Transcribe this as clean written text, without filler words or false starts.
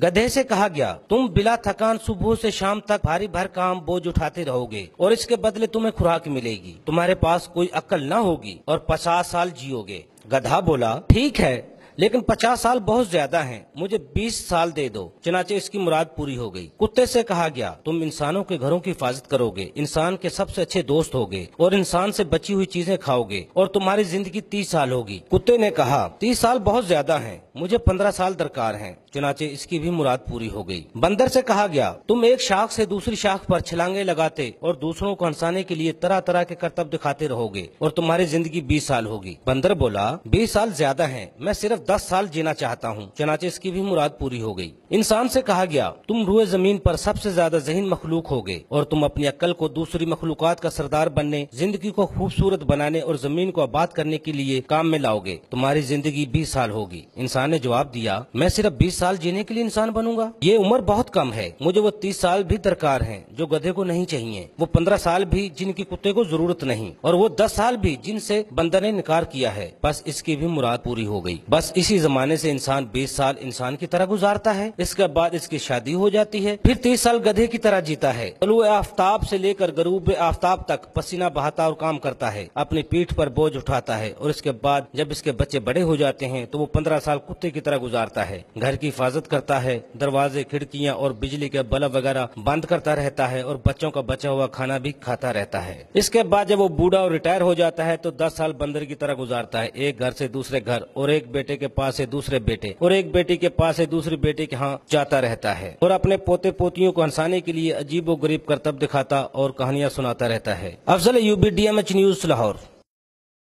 गधे से कहा गया, तुम बिला थकान सुबह से शाम तक भारी भर काम बोझ उठाते रहोगे और इसके बदले तुम्हें खुराक मिलेगी। तुम्हारे पास कोई अक्ल न होगी और 50 साल जियोगे। गधा बोला, ठीक है, लेकिन 50 साल बहुत ज्यादा हैं, मुझे 20 साल दे दो। चनाचे इसकी मुराद पूरी हो गई। कुत्ते से कहा गया, तुम इंसानों के घरों की हिफाजत करोगे, इंसान के सबसे अच्छे दोस्त होगे और इंसान से बची हुई चीजें खाओगे और तुम्हारी जिंदगी 30 साल होगी। कुत्ते ने कहा, 30 साल बहुत ज्यादा हैं, मुझे 15 साल दरकार हैं। चुनाचे इसकी भी मुराद पूरी हो गई। बंदर से कहा गया, तुम एक शाख से दूसरी शाख पर छलांगे लगाते और दूसरों को हंसाने के लिए तरह तरह के करतब दिखाते रहोगे और तुम्हारी जिंदगी 20 साल होगी। बंदर बोला, 20 साल ज्यादा हैं, मैं सिर्फ 10 साल जीना चाहता हूँ। चुनाचे इसकी भी मुराद पूरी हो गई। इंसान से कहा गया, तुम रूए जमीन पर सबसे ज्यादा ज़हीन मखलूक होगे और तुम अपनी अक्ल को दूसरी मखलूकात का सरदार बनने, जिंदगी को खूबसूरत बनाने और जमीन को आबाद करने के लिए काम में लाओगे। तुम्हारी जिंदगी 20 साल होगी। इंसान ने जवाब दिया, मैं सिर्फ 20 साल जीने के लिए इंसान बनूंगा? ये उम्र बहुत कम है, मुझे वो 30 साल भी दरकार हैं जो गधे को नहीं चाहिए, वो 15 साल भी जिनकी कुत्ते को जरूरत नहीं, और वो 10 साल भी जिनसे बंदर ने इनकार किया है। बस इसकी भी मुराद पूरी हो गई। बस इसी जमाने से इंसान 20 साल इंसान की तरह गुजारता है, इसके बाद इसकी शादी हो जाती है, फिर 30 साल गधे की तरह जीता है। तलुए आफ्ताब से लेकर गरूब आफ्ताब तक पसीना बहाता और काम करता है, अपनी पीठ पर बोझ उठाता है, और इसके बाद जब इसके बच्चे बड़े हो जाते हैं तो वो 15 साल कुत्ते की तरह गुजारता है, घर की हिफाजत करता है, दरवाजे, खिड़कियां और बिजली के बल्ब वगैरह बंद करता रहता है और बच्चों का बचा हुआ खाना भी खाता रहता है। इसके बाद जब वो बूढ़ा और रिटायर हो जाता है तो 10 साल बंदर की तरह गुजारता है, एक घर से दूसरे घर और एक बेटे के पास से दूसरे बेटे और एक बेटी के पास से दूसरी बेटी के यहाँ जाता रहता है और अपने पोते पोतियों को हंसाने के लिए अजीब व गरीब करतब दिखाता और कहानियां सुनाता रहता है। Afzal Ayubi, DMH news, Lahore.